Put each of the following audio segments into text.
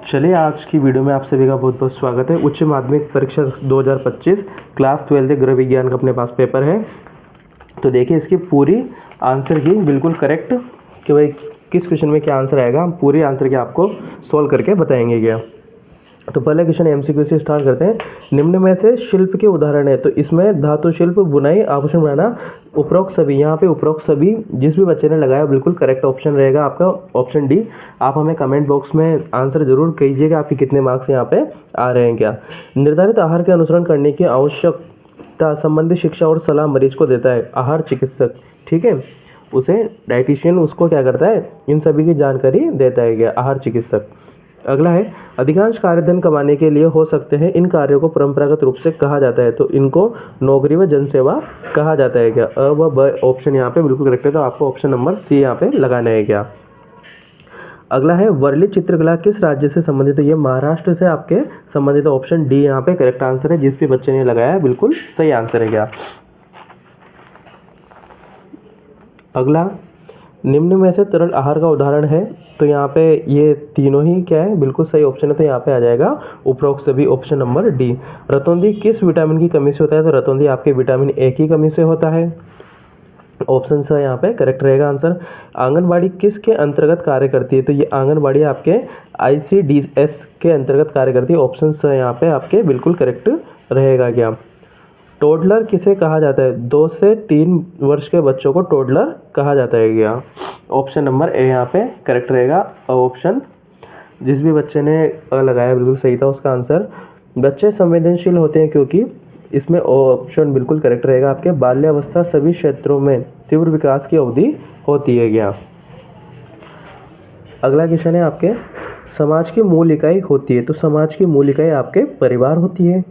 चलिए आज की वीडियो में आप सभी का बहुत बहुत स्वागत है। उच्च माध्यमिक परीक्षा 2025 क्लास 12 गृह विज्ञान का अपने पास पेपर है। तो देखिए इसकी पूरी आंसर की बिल्कुल करेक्ट कि भाई किस क्वेश्चन में क्या आंसर आएगा, हम पूरी आंसर की आपको सॉल्व करके बताएंगे क्या। तो पहले क्वेश्चन एमसीक्यू से स्टार्ट करते हैं। निम्न में से शिल्प के उदाहरण है, तो इसमें धातु शिल्प, बुनाई, आभूषण बनाना, उपरोक्त सभी, यहाँ पे उपरोक्त सभी जिस भी बच्चे ने लगाया बिल्कुल करेक्ट ऑप्शन रहेगा आपका ऑप्शन डी। आप हमें कमेंट बॉक्स में आंसर जरूर कीजिएगा आपके कितने मार्क्स यहाँ पे आ रहे हैं क्या। निर्धारित आहार के अनुसरण करने की आवश्यकता संबंधी शिक्षा और सलाह मरीज को देता है आहार चिकित्सक, ठीक है, उसे डाइटिशियन उसको क्या करता है, इन सभी की जानकारी देता है क्या, आहार चिकित्सक। अगला है अधिकांश कार्य धन कमाने के लिए हो सकते हैं, इन कार्यों को परंपरागत रूप से कहा जाता है, तो इनको नौकरी व जनसेवा कहा जाता है क्या। अ व ब ऑप्शन यहाँ पे बिल्कुल करेक्ट है, तो आपको ऑप्शन नंबर सी यहाँ पे लगाना है क्या। अगला है वर्ली चित्रकला किस राज्य से संबंधित है, ये महाराष्ट्र से आपके संबंधित, ऑप्शन डी यहाँ पे करेक्ट आंसर है। जिस भी बच्चे ने लगाया है बिल्कुल सही आंसर है क्या। अगला निम्न में से तरल आहार का उदाहरण है, तो यहाँ पे ये तीनों ही क्या है, बिल्कुल सही ऑप्शन है, तो यहाँ पे आ जाएगा उपरोक्त सभी, ऑप्शन नंबर डी। रतौंधी किस विटामिन की कमी से होता है, तो रतौंधी आपके विटामिन ए की कमी से होता है, ऑप्शन सा यहाँ पे करेक्ट रहेगा आंसर। आंगनबाड़ी किसके अंतर्गत कार्य करती है, तो ये आंगनबाड़ी आपके ICDS के अंतर्गत कार्य करती है, ऑप्शन सा यहाँ पे आपके बिल्कुल करेक्ट रहेगा क्या। टोडलर किसे कहा जाता है, 2 से 3 वर्ष के बच्चों को टोडलर कहा जाता है क्या, ऑप्शन नंबर ए यहाँ पे करेक्ट रहेगा। ऑप्शन जिस भी बच्चे ने लगाया बिल्कुल सही था उसका आंसर। बच्चे संवेदनशील होते हैं क्योंकि, इसमें ऑप्शन बिल्कुल करेक्ट रहेगा आपके। बाल्यावस्था सभी क्षेत्रों में तीव्र विकास की अवधि होती है क्या। अगला क्वेश्चन है आपके समाज की मूल इकाई होती है, तो समाज की मूल इकाई आपके परिवार होती है।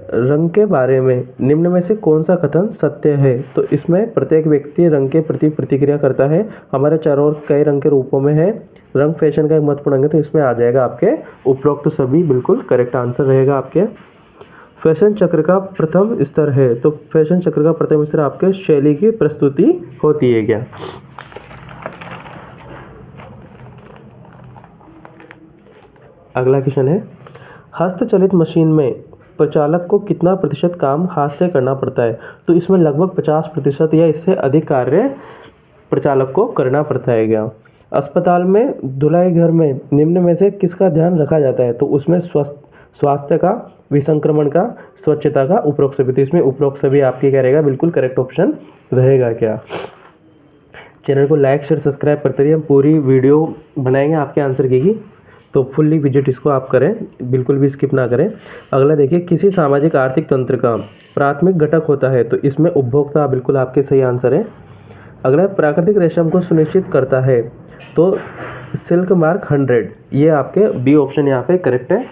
रंग के बारे में निम्न में से कौन सा कथन सत्य है, तो इसमें प्रत्येक व्यक्ति रंग के प्रति प्रतिक्रिया करता है, हमारे चारों ओर कई रंग के रूपों में है, रंग फैशन का एक महत्वपूर्ण अंग है, तो इसमें आ जाएगा आपके उपरोक्त सभी बिल्कुल करेक्ट आंसर रहेगा आपके। फैशन चक्र का प्रथम स्तर है, तो फैशन चक्र का प्रथम स्तर आपके शैली की प्रस्तुति होती है क्या। अगला क्वेश्चन है हस्तचलित मशीन में प्रचालक को कितना प्रतिशत काम हाथ से करना पड़ता है, तो इसमें लगभग 50% या इससे अधिक कार्य प्रचालक को करना पड़ता है क्या। अस्पताल में धुलाई घर में निम्न में से किसका ध्यान रखा जाता है, तो उसमें स्वास्थ्य का, विसंक्रमण का, स्वच्छता का, उपरोक्त सभी, तो इसमें उपरोक्त सभी आपके क्या रहेगा, बिल्कुल करेक्ट ऑप्शन रहेगा क्या। चैनल को लाइक शेयर सब्सक्राइब करते रहिए, हम पूरी वीडियो बनाएंगे आपके आंसर की, तो फुल्ली विजिट इसको आप करें, बिल्कुल भी स्किप ना करें। अगला देखिए किसी सामाजिक आर्थिक तंत्र का प्राथमिक घटक होता है, तो इसमें उपभोक्ता बिल्कुल आपके सही आंसर है। अगला प्राकृतिक रेशम को सुनिश्चित करता है, तो सिल्क मार्क 100, ये आपके बी ऑप्शन यहाँ पे करेक्ट है।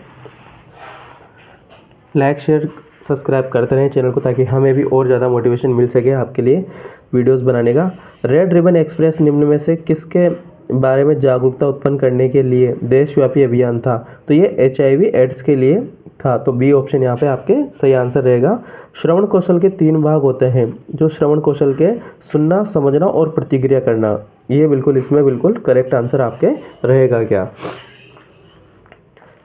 लाइक शेयर सब्सक्राइब करते रहें चैनल को, ताकि हमें भी और ज़्यादा मोटिवेशन मिल सके आपके लिए वीडियोस बनाने का। रेड रिबन एक्सप्रेस निम्न में से किसके बारे में जागरूकता उत्पन्न करने के लिए देशव्यापी अभियान था, तो ये HIV एड्स के लिए था, तो बी ऑप्शन यहाँ पे आपके सही आंसर रहेगा। श्रवण कौशल के 3 भाग होते हैं, जो श्रवण कौशल के सुनना, समझना और प्रतिक्रिया करना, ये बिल्कुल इसमें बिल्कुल करेक्ट आंसर आपके रहेगा क्या।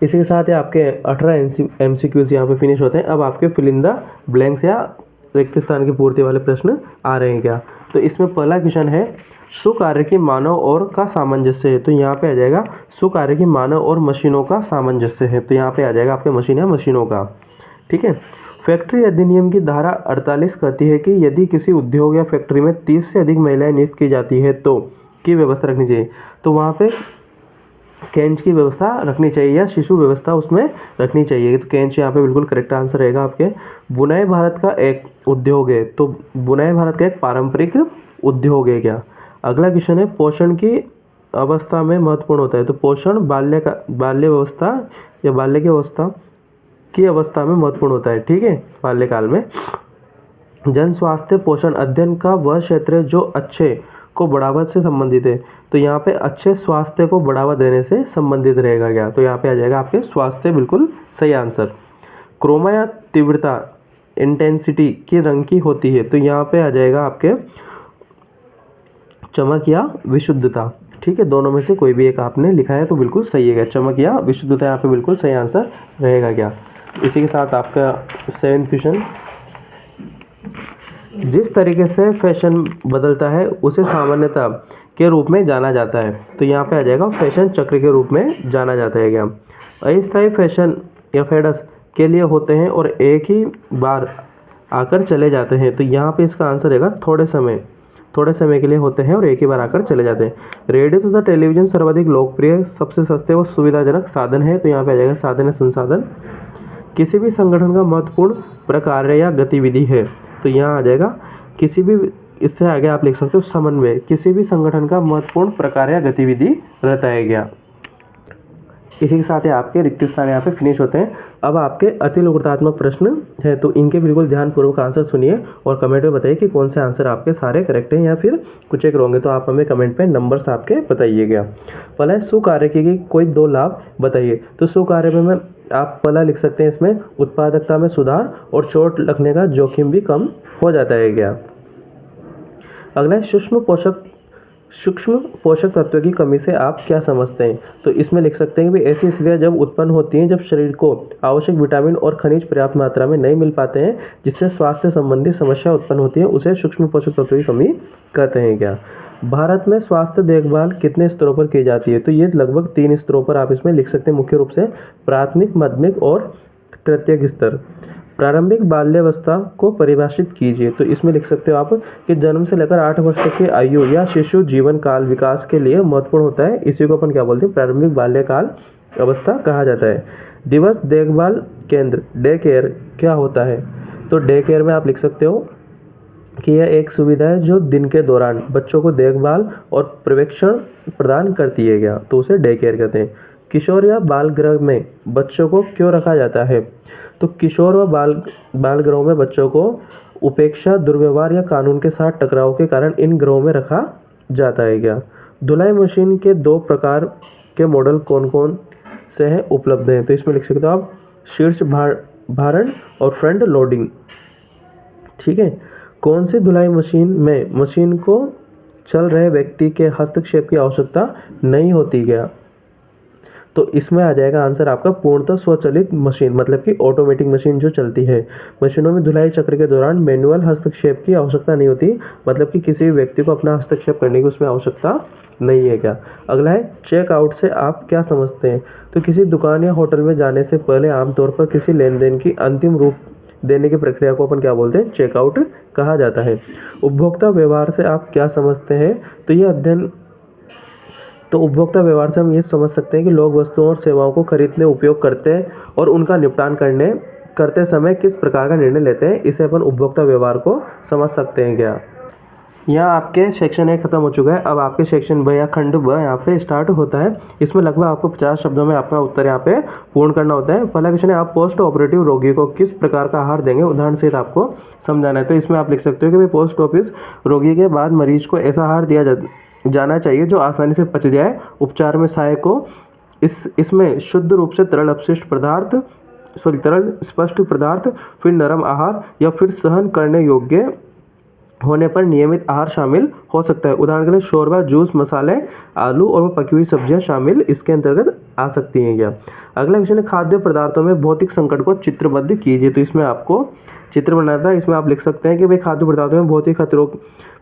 इसी के साथ ही आपके 18 MCQs यहाँ पे फिनिश होते हैं। अब आपके फिल इन द ब्लैंक्स या रिक्त स्थान की पूर्ति वाले प्रश्न आ रहे हैं क्या। तो इसमें पहला क्वेश्चन है सुकार्य की मानव और का सामंजस्य है, तो यहाँ पे आ जाएगा सुकार्य की मानव और मशीनों का सामंजस्य है, तो यहाँ पे आ जाएगा आपके मशीन या मशीनों का, ठीक है। फैक्ट्री अधिनियम की धारा 48 कहती है कि यदि किसी उद्योग या फैक्ट्री में 30 से अधिक महिलाएं नियुक्त की जाती है तो की व्यवस्था रखनी चाहिए, तो वहाँ पे कैंच की व्यवस्था रखनी चाहिए या शिशु व्यवस्था उसमें रखनी चाहिए, तो कैंच यहाँ पे बिल्कुल करेक्ट आंसर रहेगा आपके। बुनाई भारत का एक उद्योग है, तो बुनाई भारत का एक पारंपरिक उद्योग है क्या। अगला क्वेश्चन है पोषण की अवस्था में महत्वपूर्ण होता है, तो पोषण बाल्य व्यवस्था या बाल्य की अवस्था में महत्वपूर्ण होता है, ठीक है, बाल्यकाल में। जन स्वास्थ्य पोषण अध्ययन का वह क्षेत्र है जो अच्छे को बढ़ावा से संबंधित है, तो यहाँ पे अच्छे स्वास्थ्य को बढ़ावा देने से संबंधित रहेगा क्या, तो यहाँ पे आ जाएगा आपके स्वास्थ्य बिल्कुल सही आंसर। क्रोमा या तीव्रता इंटेंसिटी की रंग की होती है, तो यहाँ पे आ जाएगा आपके चमक या विशुद्धता, ठीक है, दोनों में से कोई भी एक आपने लिखा है तो बिल्कुल सही है। चमक या विशुद्धता यहाँ पे बिल्कुल सही आंसर रहेगा क्या। इसी के साथ आपका 7th क्वेश्चन, जिस तरीके से फैशन बदलता है उसे सामान्यता के रूप में जाना जाता है। तो यहाँ पे आ जाएगा फैशन चक्र के रूप में जाना जाता है क्या। अस्थायी फैशन या फेडस के लिए होते हैं और एक ही बार आकर चले जाते हैं। तो यहाँ पे इसका आंसर रहेगा थोड़े समय के लिए होते हैं और एक ही बार आकर चले जाते हैं। रेडियो तथा टेलीविजन सर्वाधिक लोकप्रिय, सबसे सस्ते व सुविधाजनक साधन है। तो यहाँ पे आ जाएगा साधन है संसाधन। किसी भी संगठन का महत्वपूर्ण प्रकार्य या गतिविधि है। तो यहाँ आ जाएगा किसी भी, इससे आगे आप लिख सकते हो समन्वय, किसी भी संगठन का महत्वपूर्ण प्रकार या गतिविधि रहता है क्या। इसी के साथ ही आपके रिक्त स्थान यहाँ पे फिनिश होते हैं। अब आपके अति लोकतात्मक प्रश्न है, तो इनके बिल्कुल ध्यानपूर्वक आंसर सुनिए और कमेंट में बताइए कि कौन से आंसर आपके सारे करेक्ट हैं या फिर कुछ एक रॉन्ग है। तो आप हमें कमेंट पे नंबर्स आपके बताइएगा। पहला है सुकार्य के कोई 2 लाभ बताइए। तो सुकार्य में आप पहला लिख सकते हैं, इसमें उत्पादकता में सुधार और चोट लगने का जोखिम भी कम हो जाता है क्या। अगला है सूक्ष्म पोषक तत्व की कमी से आप क्या समझते हैं। तो इसमें लिख सकते हैं कि ऐसी स्थितियां जब उत्पन्न होती हैं जब शरीर को आवश्यक विटामिन और खनिज पर्याप्त मात्रा में नहीं मिल पाते हैं, जिससे स्वास्थ्य संबंधी समस्या उत्पन्न होती है, उसे सूक्ष्म पोषक तत्व की कमी कहते हैं क्या। भारत में स्वास्थ्य देखभाल कितने स्तरों पर की जाती है। तो ये लगभग 3 स्तरों पर आप इसमें लिख सकते हैं, मुख्य रूप से प्राथमिक, माध्यमिक और तृतीयक स्तर। प्रारंभिक बाल्यावस्था को परिभाषित कीजिए। तो इसमें लिख सकते हो आप कि जन्म से लेकर 8 वर्ष तक की आयु या शिशु जीवन काल विकास के लिए महत्वपूर्ण होता है। इसी को अपन क्या बोलते हैं, प्रारंभिक बाल्यकाल अवस्था कहा जाता है। दिवस देखभाल केंद्र डे केयर क्या होता है। तो डे केयर में आप लिख सकते हो कि यह एक सुविधा है जो दिन के दौरान बच्चों को देखभाल और पर्यवेक्षण प्रदान करती है क्या। तो उसे डे केयर कहते हैं। किशोर या बाल गृह में बच्चों को क्यों रखा जाता है। तो किशोर व बाल गृहों में बच्चों को उपेक्षा, दुर्व्यवहार या कानून के साथ टकराव के कारण इन गृहों में रखा जाता है क्या। धुलाई मशीन के 2 प्रकार के मॉडल कौन कौन से हैं उपलब्ध हैं। तो इसमें लिख सकते हो आप शीर्ष भारण और फ्रंट लोडिंग। ठीक है, कौन सी धुलाई मशीन में मशीन को चल रहे व्यक्ति के हस्तक्षेप की आवश्यकता नहीं होती क्या। तो इसमें आ जाएगा आंसर आपका पूर्णतः स्वचालित मशीन, मतलब कि ऑटोमेटिक मशीन जो चलती है। मशीनों में धुलाई चक्र के दौरान मैनुअल हस्तक्षेप की आवश्यकता नहीं होती, मतलब कि किसी भी व्यक्ति को अपना हस्तक्षेप करने की उसमें आवश्यकता नहीं है क्या। अगला है चेकआउट से आप क्या समझते हैं। तो किसी दुकान या होटल में जाने से पहले आमतौर पर किसी लेन देन की अंतिम रूप देने की प्रक्रिया को अपन क्या बोलते हैं, चेकआउट कहा जाता है। उपभोक्ता व्यवहार से आप क्या समझते हैं। तो ये अध्ययन, तो उपभोक्ता व्यवहार से हम ये समझ सकते हैं कि लोग वस्तुओं और सेवाओं को खरीदने, उपयोग करते हैं और उनका निपटान करते समय किस प्रकार का निर्णय लेते हैं, इसे अपन उपभोक्ता व्यवहार को समझ सकते हैं क्या। यहाँ आपके सेक्शन 1 खत्म हो चुका है। अब आपके सेक्शन 2 या खंड 2 यहाँ पे स्टार्ट होता है। इसमें लगभग आपको 50 शब्दों में आपका उत्तर यहाँ पे पूर्ण करना होता है। पहला क्वेश्चन है, आप पोस्ट ऑपरेटिव रोगी को किस प्रकार का आहार देंगे, उदाहरण सहित आपको समझाना है। तो इसमें आप लिख सकते हो कि भाई पोस्ट ऑफिस रोगी के बाद मरीज को ऐसा आहार दिया जाना चाहिए जो आसानी से पच जाए, उपचार में सहायक हो। इसमें शुद्ध रूप से तरल स्पष्ट पदार्थ, फिर नरम आहार या फिर सहन करने योग्य होने पर नियमित आहार शामिल हो सकता है। उदाहरण के लिए शोरबा, जूस, मसाले, आलू और पकी हुई सब्जियां शामिल इसके अंतर्गत आ सकती हैं क्या। अगला क्वेश्चन है, खाद्य पदार्थों में भौतिक संकट को चित्रबद्ध कीजिए। तो इसमें आपको चित्र बनाना था। इसमें आप लिख सकते हैं कि भाई खाद्य पदार्थों में भौतिक खतरों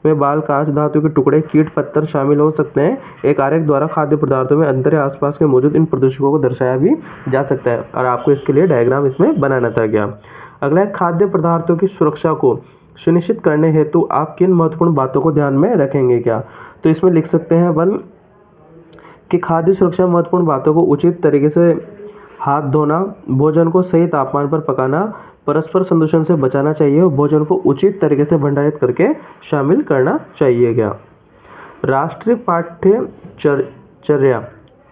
में बाल, कांच, धातु के टुकड़े, कीट, पत्थर शामिल हो सकते हैं। एक आरेख द्वारा खाद्य पदार्थों में अंतर या आसपास के मौजूद इन प्रदूषकों को दर्शाया भी जा सकता है और आपको इसके लिए डायग्राम इसमें बनाना था क्या। अगला है, खाद्य पदार्थों की सुरक्षा को सुनिश्चित करने हेतु आप किन महत्वपूर्ण बातों को ध्यान में रखेंगे क्या। तो इसमें लिख सकते हैं वन कि खाद्य सुरक्षा महत्वपूर्ण बातों को उचित तरीके से हाथ धोना, भोजन को सही तापमान पर पकाना, परस्पर संदूषण से बचाना चाहिए और भोजन को उचित तरीके से भंडारित करके शामिल करना चाहिए क्या। राष्ट्रीय पाठ्यचर्या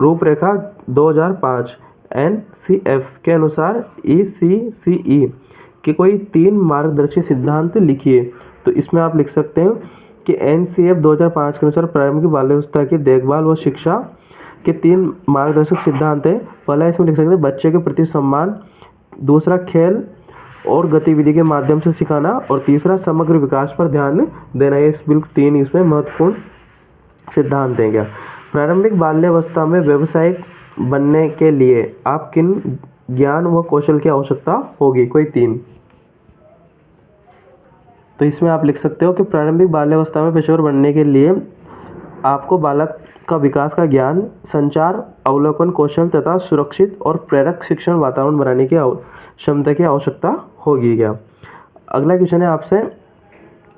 रूपरेखा 2005 NCF के अनुसार ECCE कि कोई 3 मार्गदर्शी सिद्धांत लिखिए। तो इसमें आप लिख सकते हैं कि NCF 2005 के अनुसार प्रारंभिक बाल्यावस्था की देखभाल व शिक्षा के 3 मार्गदर्शक सिद्धांत है। पहला इसमें लिख सकते हैं बच्चे के प्रति सम्मान, दूसरा खेल और गतिविधि के माध्यम से सिखाना और तीसरा समग्र विकास पर ध्यान देना। ये बिल्कुल 3 इसमें महत्वपूर्ण सिद्धांत हैं क्या। प्रारंभिक बाल्यावस्था में व्यावसायिक बनने के लिए आप किन ज्ञान व कौशल की आवश्यकता होगी? कोई 3। तो इसमें आप लिख सकते हो कि प्रारंभिक बाल्यावस्था में पेशेवर बनने के लिए आपको बालक का विकास का ज्ञान, संचार, अवलोकन कौशल तथा सुरक्षित और प्रेरक शिक्षण वातावरण बनाने की क्षमता की आवश्यकता होगी क्या? अगला क्वेश्चन है आपसे,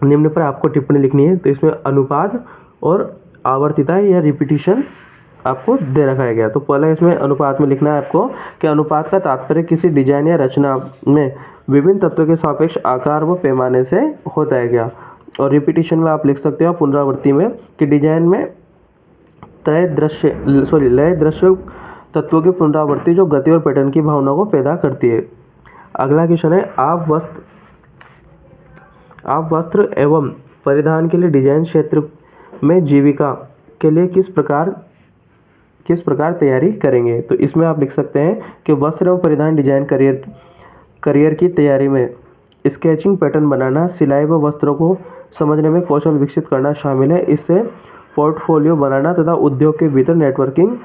निम्न पर आपको टिप्पणी लिखनी है। तो इसमें अनुपात और आवर्तिता या रिपीटिशन आपको दे रखा है क्या? तो पहले इसमें अनुपात में लिखना है आपको कि अनुपात का तात्पर्य किसी डिजाइन या रचना में विभिन्न तत्वों के सापेक्ष आकार व पैमाने से होता है क्या? और रिपीटिशन में आप लिख सकते हो पुनरावृत्ति में कि डिजाइन में लय दृश्य तत्वों की पुनरावृत्ति जो गति और पैटर्न की भावना को पैदा करती है। अगला क्वेश्चन है, आप वस्त्र एवं परिधान के लिए डिजाइन क्षेत्र में जीविका के लिए किस प्रकार तैयारी करेंगे? तो इसमें आप लिख सकते हैं कि वस्त्र एवं परिधान डिजाइन करियर की तैयारी में स्केचिंग, पैटर्न बनाना, सिलाई व वस्त्रों को समझने में कौशल विकसित करना शामिल है। इससे पोर्टफोलियो बनाना तथा उद्योग के भीतर नेटवर्किंग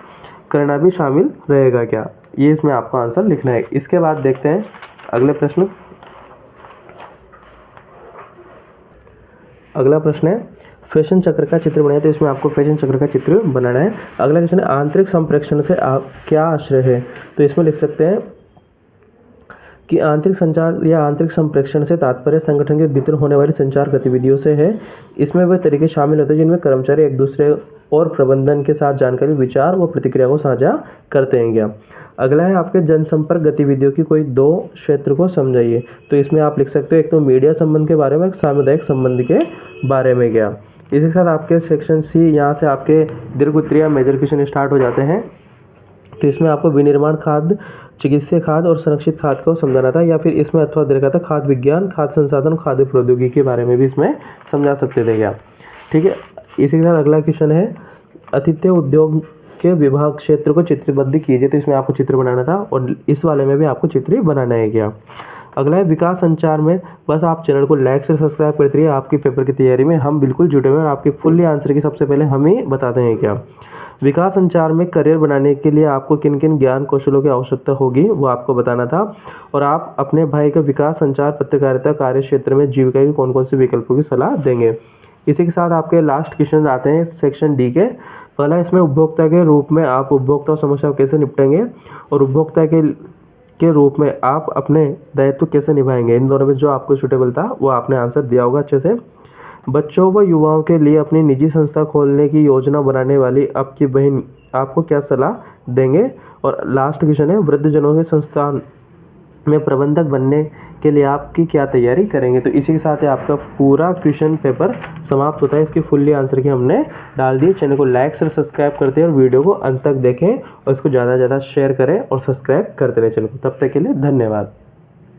करना भी शामिल रहेगा क्या? ये इसमें आपको आंसर लिखना है। इसके बाद देखते हैं अगले प्रश्न। अगला प्रश्न है, फैशन चक्र का चित्र बनाए। तो इसमें आपको फैशन चक्र का चित्र बनाना है। अगला क्वेश्चन है, आंतरिक संप्रेक्षण से आप क्या आश्रय है? तो इसमें लिख सकते हैं कि आंतरिक संचार या आंतरिक संप्रेक्षण से तात्पर्य संगठन के भीतर होने वाली संचार गतिविधियों से है। इसमें वे तरीके शामिल होते हैं जिनमें कर्मचारी एक दूसरे और प्रबंधन के साथ जानकारी, विचार व प्रतिक्रिया को साझा करते हैं क्या? अगला है आपके जनसंपर्क गतिविधियों की कोई 2 क्षेत्र को समझाइए। तो इसमें आप लिख सकते हो एक तो मीडिया संबंध के बारे में, एक सामुदायिक संबंध के बारे में क्या? इसी के साथ आपके सेक्शन सी, यहाँ से आपके दीर्घ उत्तरीय या मेजर क्वेश्चन स्टार्ट हो जाते हैं। तो इसमें आपको विनिर्माण खाद्य, चिकित्सीय खाद्य और संरक्षित खाद्य को समझाना था, या फिर इसमें अथवा दे रखा था खाद्य विज्ञान, खाद्य संसाधन, खाद्य प्रौद्योगिकी के बारे में भी इसमें समझा सकते थे क्या? ठीक है। इसी के साथ अगला क्वेश्चन है, आतिथ्य उद्योग के विभाग क्षेत्र को चित्रबद्ध कीजिए। तो इसमें आपको चित्र बनाना था और इस वाले में भी आपको चित्र बनाना है क्या? अगला है विकास संचार में। बस आप चैनल को लाइक से सब्सक्राइब करते रहिए। आपकी पेपर की तैयारी में हम बिल्कुल जुटे हुए हैं और आपके फुल्ली आंसर की सबसे पहले हम ही बताते हैं क्या? विकास संचार में करियर बनाने के लिए आपको किन किन ज्ञान कौशलों की आवश्यकता होगी वो आपको बताना था। और आप अपने भाई का विकास संचार पत्रकारिता कार्य क्षेत्र में जीविका की कौन कौन से विकल्पों की सलाह देंगे। इसी के साथ आपके लास्ट क्वेश्चन आते हैं सेक्शन डी के। पहला इसमें उपभोक्ता के रूप में आप उपभोक्ता समस्या कैसे निपटेंगे और उपभोक्ता के रूप में आप अपने दायित्व कैसे निभाएंगे। इन दोनों में जो आपको सूटेबल था वो आपने आंसर दिया होगा अच्छे से। बच्चों व युवाओं के लिए अपनी निजी संस्था खोलने की योजना बनाने वाली आपकी बहन आपको क्या सलाह देंगे। और लास्ट क्वेश्चन है, वृद्धजनों के संस्थान में प्रबंधक बनने के लिए आपकी क्या तैयारी करेंगे। तो इसी के साथ ही आपका पूरा क्वेश्चन पेपर समाप्त होता है। इसकी फुल्ली आंसर की हमने डाल दी। चैनल को लाइक से सब्सक्राइब करते हैं और वीडियो को अंत तक देखें और इसको ज़्यादा से ज़्यादा शेयर करें और सब्सक्राइब करते रहें चैनल को। तब तक के लिए धन्यवाद।